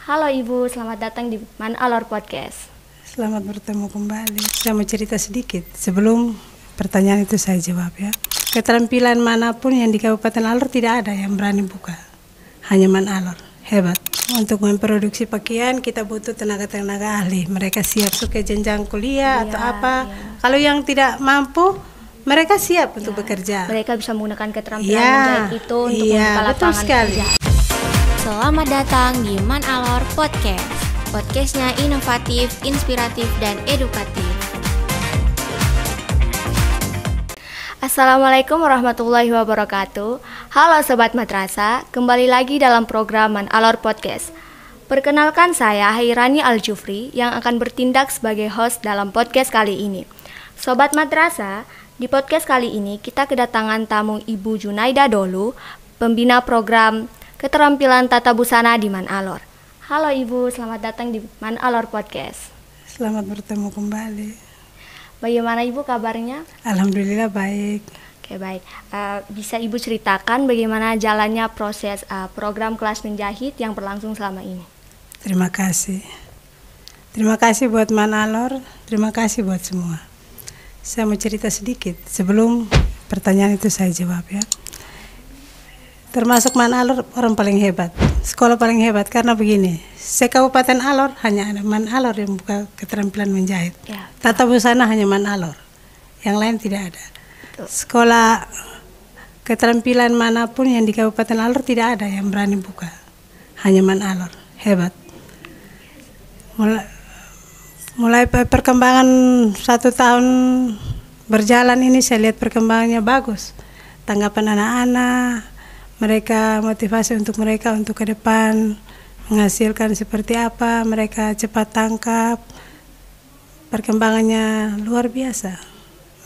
Halo Ibu, selamat datang di Man Alor Podcast. Selamat bertemu kembali. Saya mau cerita sedikit sebelum pertanyaan itu saya jawab ya. Keterampilan manapun yang di Kabupaten Alor tidak ada yang berani buka. Hanya Man Alor, hebat. Untuk memproduksi pakaian kita butuh tenaga-tenaga ahli. Mereka siap ke jenjang kuliah atau apa. Kalau yang tidak mampu, mereka siap untuk bekerja. Mereka bisa menggunakan keterampilan menjahit itu untuk membuka lapangan kerja. Selamat datang di Man Alor Podcast. Podcastnya inovatif, inspiratif, dan edukatif. Assalamualaikum warahmatullahi wabarakatuh. Halo Sobat Madrasah, kembali lagi dalam program Man Alor Podcast. Perkenalkan saya Hairani Al-Jufri yang akan bertindak sebagai host dalam podcast kali ini. Sobat Madrasah, di podcast kali ini kita kedatangan tamu Ibu Junaida Dolu, pembina program Keterampilan Tata Busana di Man Alor. Halo Ibu, selamat datang di Man Alor Podcast. Selamat bertemu kembali. Bagaimana Ibu kabarnya? Alhamdulillah baik. Oke baik, bisa Ibu ceritakan bagaimana jalannya proses program kelas menjahit yang berlangsung selama ini? Terima kasih. Terima kasih buat Man Alor, terima kasih buat semua. Saya mau cerita sedikit sebelum pertanyaan itu saya jawab ya. Termasuk Man Alor orang paling hebat, sekolah paling hebat karena begini, se-Kabupaten Alor hanya ada Man Alor yang buka keterampilan menjahit. Ya. Tata busana hanya Man Alor, yang lain tidak ada. Betul. Sekolah keterampilan manapun yang di Kabupaten Alor tidak ada yang berani buka, hanya Man Alor, hebat. Mulai perkembangan 1 tahun berjalan ini saya lihat perkembangannya bagus, tanggapan anak-anak. Mereka motivasi untuk mereka untuk ke depan menghasilkan seperti apa, mereka cepat tangkap, perkembangannya luar biasa.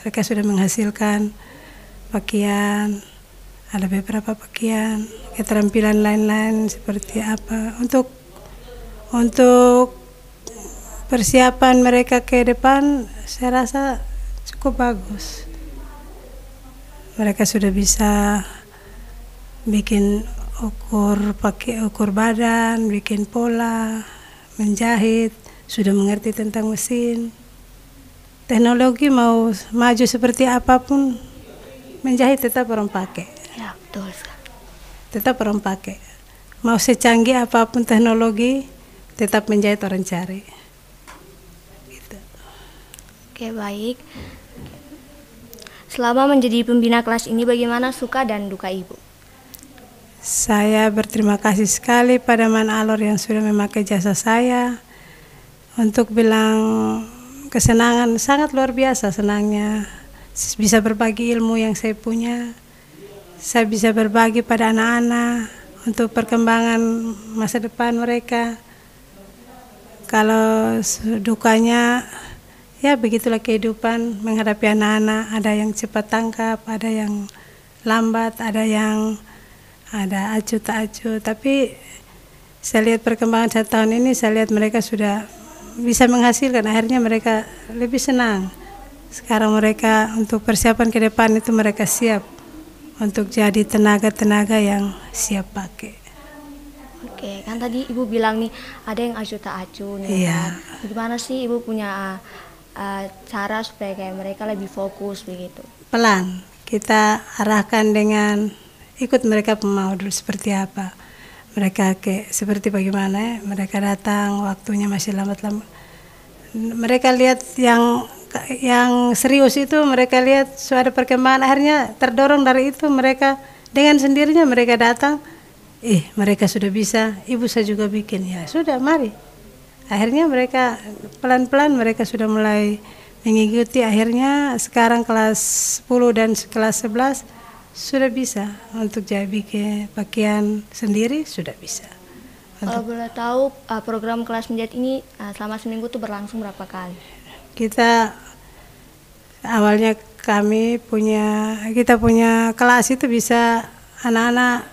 Mereka sudah menghasilkan pakaian, ada beberapa pakaian, keterampilan lain-lain seperti apa untuk persiapan mereka ke depan. Saya rasa cukup bagus. Mereka sudah bisa bikin ukur badan, bikin pola, menjahit, sudah mengerti tentang mesin. Teknologi mau maju seperti apapun, menjahit tetap orang pakai. Ya, betul sekali. Tetap orang pakai. Mau secanggih apapun teknologi, tetap menjahit orang cari. Gitu. Oke baik. Selama menjadi pembina kelas ini, bagaimana suka dan duka Ibu? Saya berterima kasih sekali pada Man Alor yang sudah memakai jasa saya. Untuk bilang kesenangan, sangat luar biasa senangnya. Bisa berbagi ilmu yang saya punya. Saya bisa berbagi pada anak-anak untuk perkembangan masa depan mereka. Kalau dukanya, ya begitulah kehidupan menghadapi anak-anak. Ada yang cepat tangkap, ada yang lambat, ada acuh tak acuh, tapi saya lihat perkembangan 1 tahun ini, saya lihat mereka sudah bisa menghasilkan, akhirnya mereka lebih senang. Sekarang mereka untuk persiapan ke depan itu mereka siap untuk jadi tenaga-tenaga yang siap pakai. Oke, kan tadi Ibu bilang nih ada yang acuh tak acuh nih. Iya. Gimana sih Ibu punya cara supaya kayak mereka lebih fokus begitu? Pelan, kita arahkan dengan ikut mereka mau dulu seperti apa. Mereka seperti bagaimana, mereka datang waktunya masih lambat-lambat. Mereka lihat yang serius itu, mereka lihat sudah ada perkembangan, akhirnya terdorong dari itu mereka dengan sendirinya mereka datang. Mereka sudah bisa, ibu saya juga bikin. Ya sudah, mari. Akhirnya mereka pelan-pelan mereka sudah mulai mengikuti. Akhirnya sekarang kelas 10 dan kelas 11 sudah bisa untuk bikin pakaian sendiri, sudah bisa. Kalau boleh tahu program kelas menjahit ini selama seminggu tuh berlangsung berapa kali? Kita awalnya kita punya kelas itu bisa anak-anak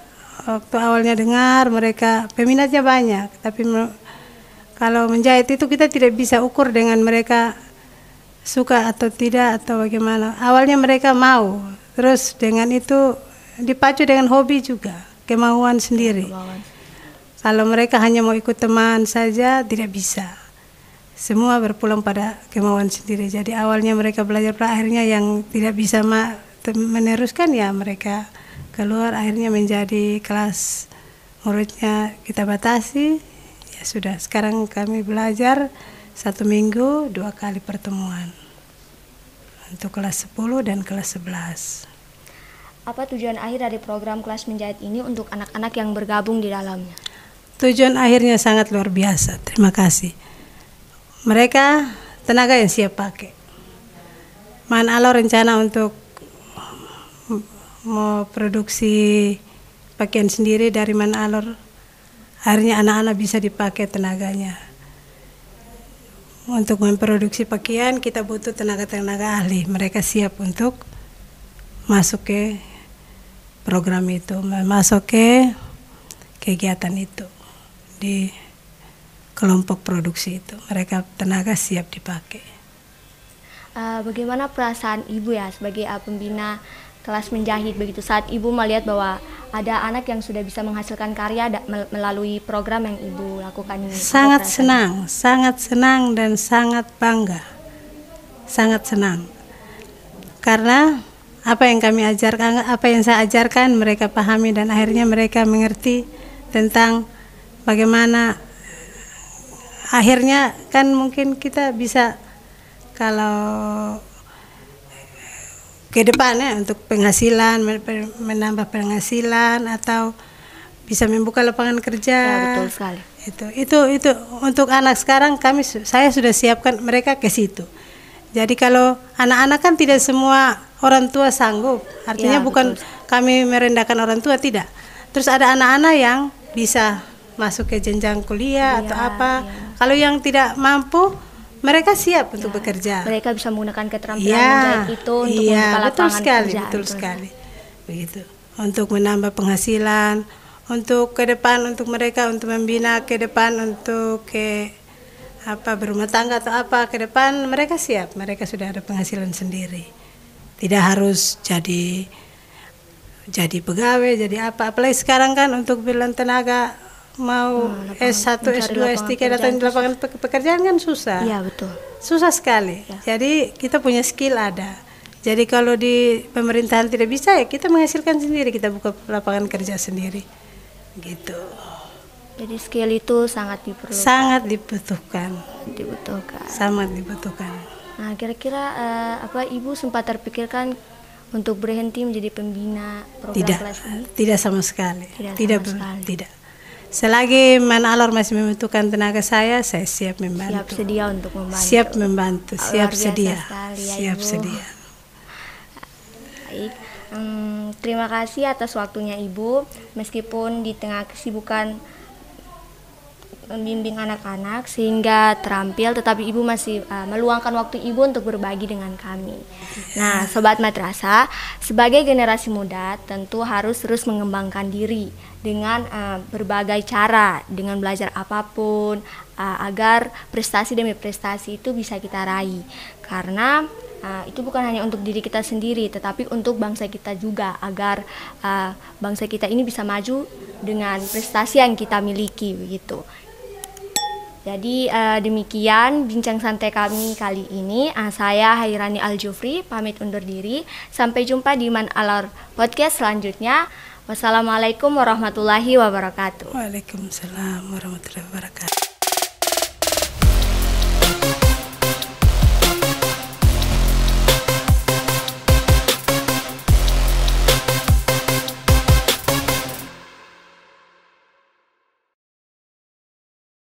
waktu awalnya dengar mereka peminatnya banyak, tapi kalau menjahit itu kita tidak bisa ukur dengan mereka suka atau tidak atau bagaimana. Awalnya mereka mau. Terus dengan itu dipacu dengan hobi juga, kemauan sendiri. Kalau mereka hanya mau ikut teman saja tidak bisa. Semua berpulang pada kemauan sendiri. Jadi awalnya mereka belajar, akhirnya yang tidak bisa meneruskan ya mereka keluar, akhirnya menjadi kelas muridnya kita batasi. Ya sudah, sekarang kami belajar 1 minggu 2 kali pertemuan untuk kelas 10 dan kelas 11. Apa tujuan akhir dari program kelas menjahit ini untuk anak-anak yang bergabung di dalamnya? Tujuan akhirnya sangat luar biasa. Terima kasih. Mereka tenaga yang siap pakai. Man Alor rencana untuk mau produksi pakaian sendiri dari Man Alor. Akhirnya anak-anak bisa dipakai tenaganya. Untuk memproduksi pakaian kita butuh tenaga-tenaga ahli. Mereka siap untuk masuk ke program itu, masuk ke kegiatan itu di kelompok produksi itu. Mereka tenaga siap dipakai. Bagaimana perasaan Ibu ya sebagai pembina kelas menjahit begitu saat Ibu melihat bahwa ada anak yang sudah bisa menghasilkan karya melalui program yang Ibu lakukan ini? Sangat senang dan sangat bangga. Sangat senang. Karena apa yang kami ajarkan, apa yang saya ajarkan mereka pahami dan akhirnya mereka mengerti tentang bagaimana akhirnya kan mungkin kita bisa kalau ke depannya untuk penghasilan, menambah penghasilan atau bisa membuka lapangan kerja. Ya, betul sekali. Itu untuk anak sekarang saya sudah siapkan mereka ke situ. Jadi kalau anak-anak kan tidak semua orang tua sanggup. Artinya ya, bukan betul. Kami merendahkan orang tua, tidak. Terus ada anak-anak yang bisa masuk ke jenjang kuliah atau apa. Ya. Kalau yang tidak mampu, mereka siap untuk bekerja. Mereka bisa menggunakan keterampilan menjahit itu untuk membuka lapangan kerja. Betul sekali. Begitu. Untuk menambah penghasilan, untuk ke depan, untuk mereka untuk membina ke depan, untuk berumah tangga atau apa ke depan, mereka siap. Mereka sudah ada penghasilan sendiri. Tidak harus jadi pegawai, jadi apa. Apalagi sekarang kan untuk bilang tenaga mau S1, S2, S3 datang di lapangan pekerjaan kan susah. Iya, betul. Susah sekali. Ya. Jadi kita punya skill ada. Jadi kalau di pemerintahan tidak bisa ya kita menghasilkan sendiri, kita buka lapangan kerja sendiri. Gitu. Jadi skill itu sangat diperlukan. Sangat dibutuhkan. Sangat dibutuhkan. Nah, kira-kira Ibu sempat terpikirkan untuk berhenti menjadi pembina program kelas ini? Tidak sama sekali. Tidak. Selagi Man Alor masih membutuhkan tenaga saya siap membantu. Siap sedia untuk membantu. Siap membantu, siap sedia. Siap sedia. Baik. Terima kasih atas waktunya Ibu. Meskipun di tengah kesibukan membimbing anak-anak sehingga terampil, tetapi Ibu masih meluangkan waktu Ibu untuk berbagi dengan kami. Nah, Sobat Madrasah, sebagai generasi muda tentu harus terus mengembangkan diri dengan berbagai cara, dengan belajar apapun agar prestasi demi prestasi itu bisa kita raih. Karena itu bukan hanya untuk diri kita sendiri, tetapi untuk bangsa kita juga, agar bangsa kita ini bisa maju dengan prestasi yang kita miliki begitu. Jadi demikian bincang santai kami kali ini. Saya Hairani Aljufri pamit undur diri. Sampai jumpa di Man Alor Podcast selanjutnya. Wassalamualaikum warahmatullahi wabarakatuh. Waalaikumsalam warahmatullahi wabarakatuh.